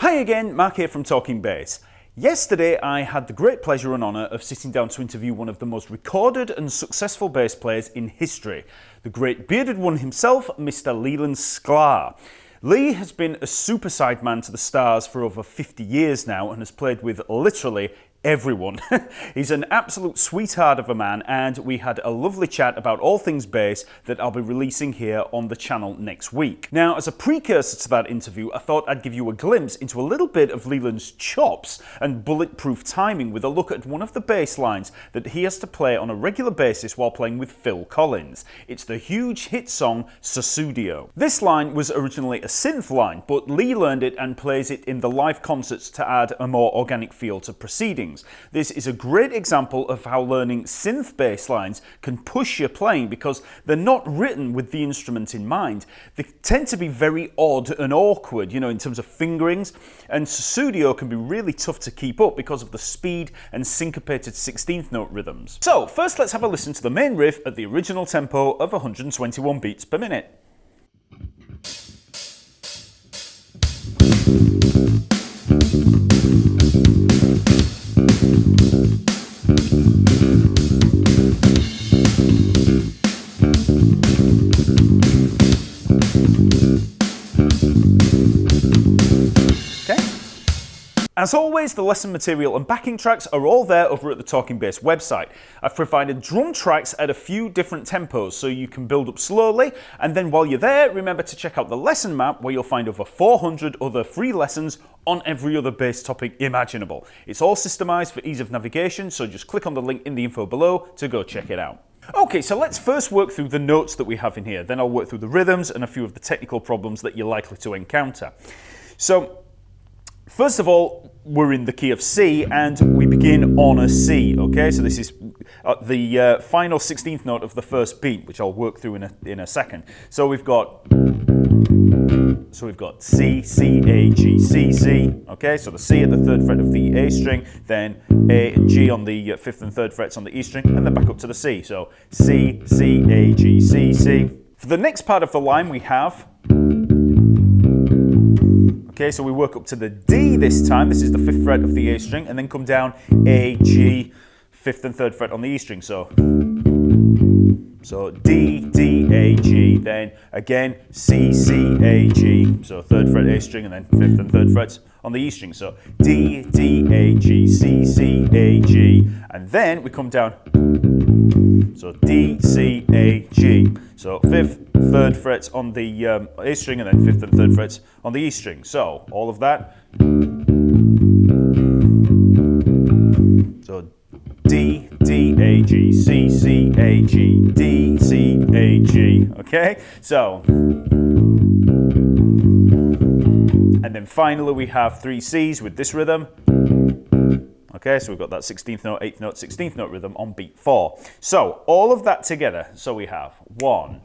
Hi again, Mark here from Talking Bass. Yesterday I had the great pleasure and honour of sitting down to interview one of the most recorded and successful bass players in history, the great bearded one himself, Mr. Leland Sklar. Lee has been a super sideman to the stars for over 50 years now and has played with literally everyone. He's an absolute sweetheart of a man, and we had a lovely chat about all things bass that I'll be releasing here on the channel next week. Now, as a precursor to that interview, I thought I'd give you a glimpse into a little bit of Leland's chops and bulletproof timing with a look at one of the bass lines that he has to play on a regular basis while playing with Phil Collins. It's the huge hit song Sussudio. This line was originally a synth line, but Lee learned it and plays it in the live concerts to add a more organic feel to proceedings. This is a great example of how learning synth bass lines can push your playing because they're not written with the instrument in mind. They tend to be very odd and awkward, in terms of fingerings, and Sussudio can be really tough to keep up because of the speed and syncopated 16th note rhythms. So first let's have a listen to the main riff at the original tempo of 121 beats per minute. As always, the lesson material and backing tracks are all there over at the Talking Bass website. I've provided drum tracks at a few different tempos so you can build up slowly, and then while you're there, remember to check out the lesson map where you'll find over 400 other free lessons on every other bass topic imaginable. It's all systemized for ease of navigation, so just click on the link in the info below to go check it out. Okay, so let's first work through the notes that we have in here, then I'll work through the rhythms and a few of the technical problems that you're likely to encounter. So, first of all, we're in the key of C and we begin on a C, okay? So this is the final 16th note of the first beat, which I'll work through in a second. So we've got C, C, A, G, C, C, okay? So the C at the 3rd fret of the A string, then A and G on the 5th and 3rd frets on the E string, and then back up to the C. So C, C, A, G, C, C. For the next part of the line we have, okay, so we work up to the D this time. This is the 5th fret of the A string, and then come down A, G, 5th and 3rd fret on the E string. So D, D, A, G, then again C, C, A, G. So 3rd fret A string, and then 5th and 3rd frets on the E string. So D, D, A, G, C, C, A, G, and then we come down. So D, C, A, G. So 5th, 3rd frets on the A string, and then 5th and 3rd frets on the E string. So all of that. So D, D, A, G, C, C, A, G, D, C, A, G. Okay? So, and then finally we have 3 C's with this rhythm. Okay, so we've got that 16th note, 8th note, 16th note rhythm on beat 4. So, all of that together, so we have 1,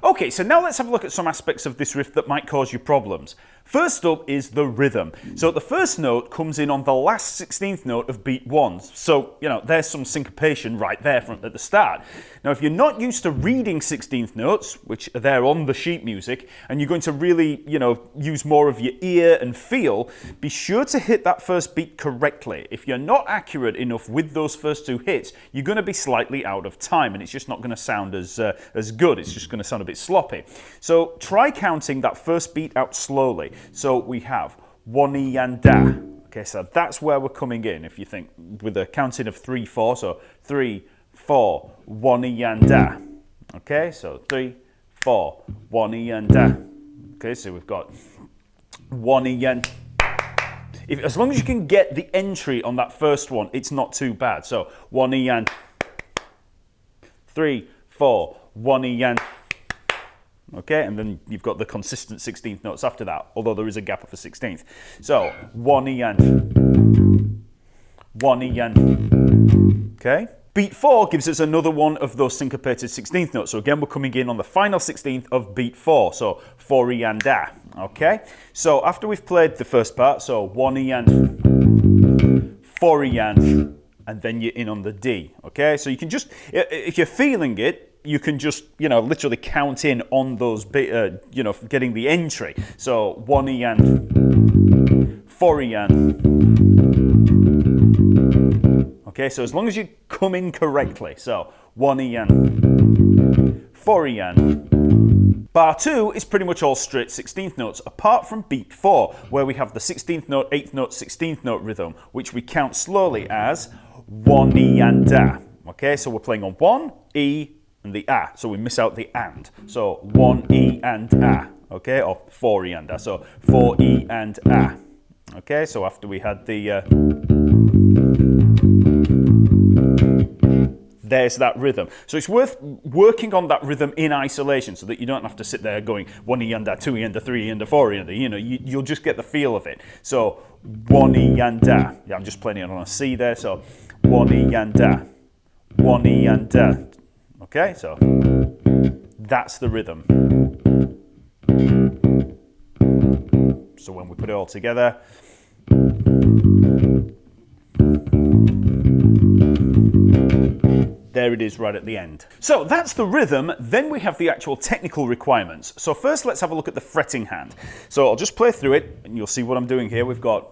okay, so now let's have a look at some aspects of this riff that might cause you problems. First up is the rhythm. So the first note comes in on the last 16th note of beat 1. So, there's some syncopation right there at the start. Now, if you're not used to reading 16th notes, which are there on the sheet music, and you're going to really, use more of your ear and feel, be sure to hit that first beat correctly. If you're not accurate enough with those first 2 hits, you're going to be slightly out of time, and it's just not going to sound as good. It's just going to sound a bit sloppy. So try counting that first beat out slowly. So we have one E and da. Okay, so that's where we're coming in. If you think with a counting of 3, 4, so 3, 4, 1 E and da. Okay, so 3, 4, 1 E and da. Okay, so we've got 1 E and. As long as you can get the entry on that first one, it's not too bad. So 1 E and 3, 4, 1 E and. Okay, and then you've got the consistent 16th notes after that, although there is a gap of a 16th. So 1 E and 1 E and. Okay, Beat 4 gives us another one of those syncopated 16th notes. So again, we're coming in on the final 16th of beat 4. So 4E and A. Okay? So after we've played the first part, so 1E and 4E and then you're in on the D. Okay? So you can just, if you're feeling it, you can just, literally count in on those, getting the entry. So 1E and 4E and. Okay, so as long as you come in correctly. So 1E and 4E and. Bar 2 is pretty much all straight 16th notes, apart from beat 4, where we have the 16th note, 8th note, 16th note rhythm, which we count slowly as 1E and A. Okay, so we're playing on 1, E, and the A. So we miss out the and. So 1E and A. Okay, or 4E and A. So 4E and A. Okay, so after we had the... there's that rhythm. So it's worth working on that rhythm in isolation so that you don't have to sit there going 1E and A, 2E and A, 3E and A, 4E and A. You'll just get the feel of it. So 1E and A. Yeah, I'm just playing it on a C there. So 1E and A. 1E and A. Okay, so that's the rhythm. So when we put it all together, there it is right at the end. So that's the rhythm. Then we have the actual technical requirements. So first let's have a look at the fretting hand. So I'll just play through it and you'll see what I'm doing here. We've got...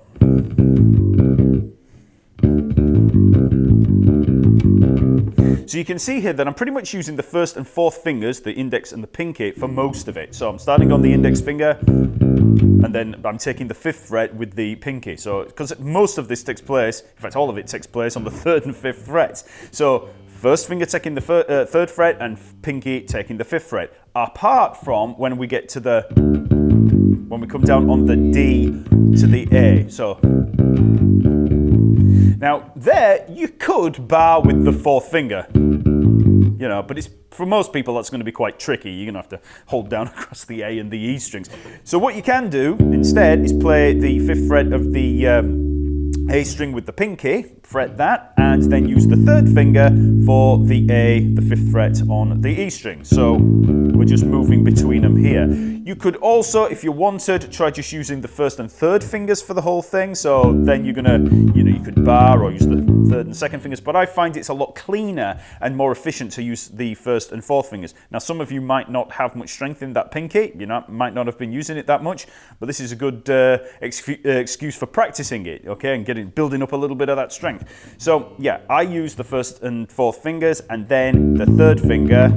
So you can see here that I'm pretty much using the first and fourth fingers, the index and the pinky, for most of it. So I'm starting on the index finger, and then I'm taking the 5th fret with the pinky. So, because most of this takes place, in fact all of it takes place on the 3rd and 5th frets. So, first finger taking the 3rd fret, and pinky taking the 5th fret. Apart from when we get to the, when we come down on the D to the A. So, now there you could bar with the 4th finger, but it's, for most people that's going to be quite tricky. You're going to have to hold down across the A and the E strings. So what you can do instead is play the 5th fret of the A string with the pinky, fret that, and then use the 3rd finger for the A, the 5th fret on the E string. So we're just moving between them here. You could also, if you wanted, try just using the 1st and 3rd fingers for the whole thing. So then you're gonna, you could bar or use the 3rd and 2nd fingers, but I find it's a lot cleaner and more efficient to use the 1st and 4th fingers. Now some of you might not have much strength in that pinky, might not have been using it that much, but this is a good excuse for practicing it, okay, and building up a little bit of that strength. So yeah, I use the 1st and 4th fingers, and then the 3rd finger,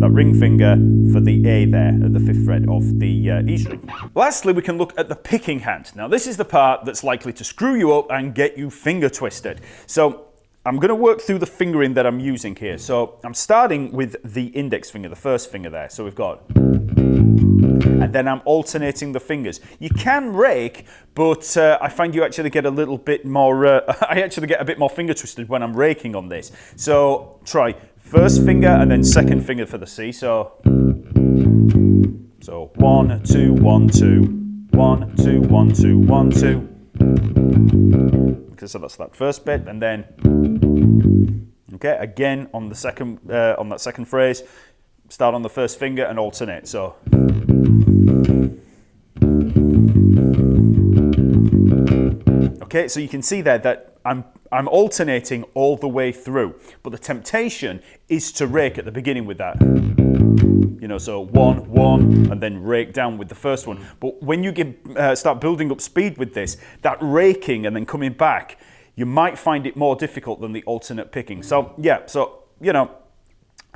that ring finger, for the A there at the 5th fret of the E string. Lastly, we can look at the picking hand. Now this is the part that's likely to screw you up and get you finger twisted. So I'm going to work through the fingering that I'm using here. So I'm starting with the index finger, the 1st finger there. So we've got, and then I'm alternating the fingers. You can rake, but I find you actually get a little bit more, I actually get a bit more finger twisted when I'm raking on this. So try 1st finger and then 2nd finger for the C. So 1, 2, 1, 2, 1, 2, 1, 2, 1, 2. Okay, so that's that first bit, and then okay, again on the second on that second phrase, start on the 1st finger and alternate. So okay, so you can see there that I'm alternating all the way through, but the temptation is to rake at the beginning with that. So 1, 1, and then rake down with the first one. But when you start building up speed with this, that raking and then coming back, you might find it more difficult than the alternate picking. So yeah,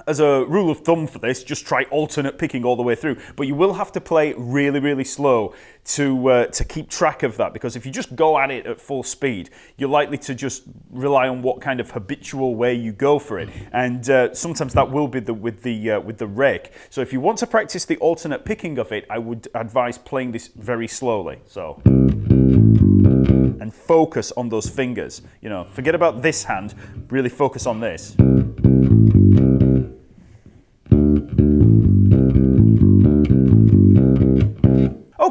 as a rule of thumb for this, just try alternate picking all the way through. But you will have to play really, really slow to keep track of that, because if you just go at it at full speed, you're likely to just rely on what kind of habitual way you go for it. And sometimes that will be with the rake. So if you want to practice the alternate picking of it, I would advise playing this very slowly. So, and focus on those fingers. Forget about this hand. Really focus on this.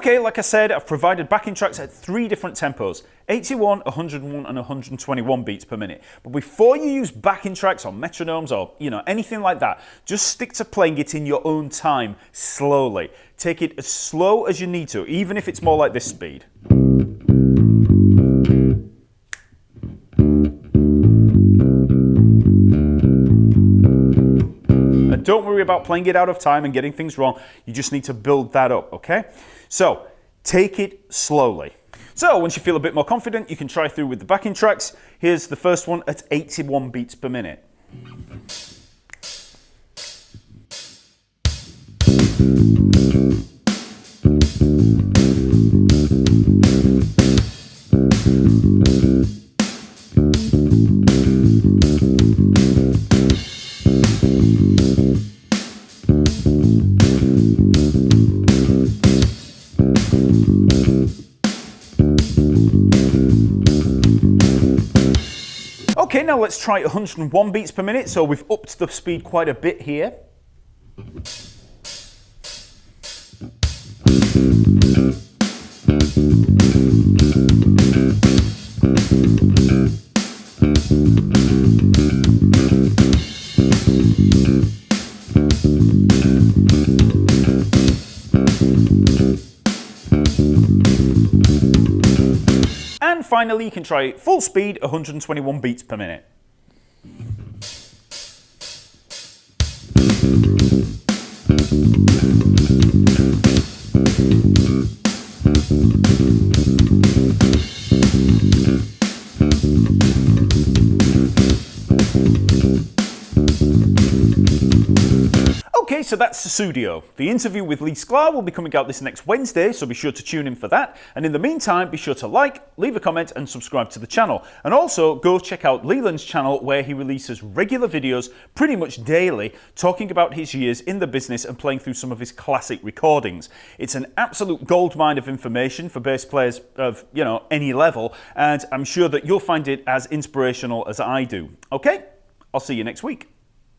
Okay, like I said, I've provided backing tracks at 3 different tempos, 81, 101 and 121 beats per minute. But before you use backing tracks or metronomes or, anything like that, just stick to playing it in your own time, slowly. Take it as slow as you need to, even if it's more like this speed. And don't worry about playing it out of time and getting things wrong. You just need to build that up, okay? So, take it slowly. So, once you feel a bit more confident, you can try through with the backing tracks. Here's the first one at 81 beats per minute. Okay, now let's try 101 beats per minute, so we've upped the speed quite a bit here. And finally, you can try full speed, 121 beats per minute. Okay, so that's Sussudio. The interview with Lee Sklar will be coming out this next Wednesday, so be sure to tune in for that. And in the meantime, be sure to like, leave a comment and subscribe to the channel. And also, go check out Leland's channel where he releases regular videos pretty much daily talking about his years in the business and playing through some of his classic recordings. It's an absolute goldmine of information for bass players of, any level, and I'm sure that you'll find it as inspirational as I do. Okay, I'll see you next week.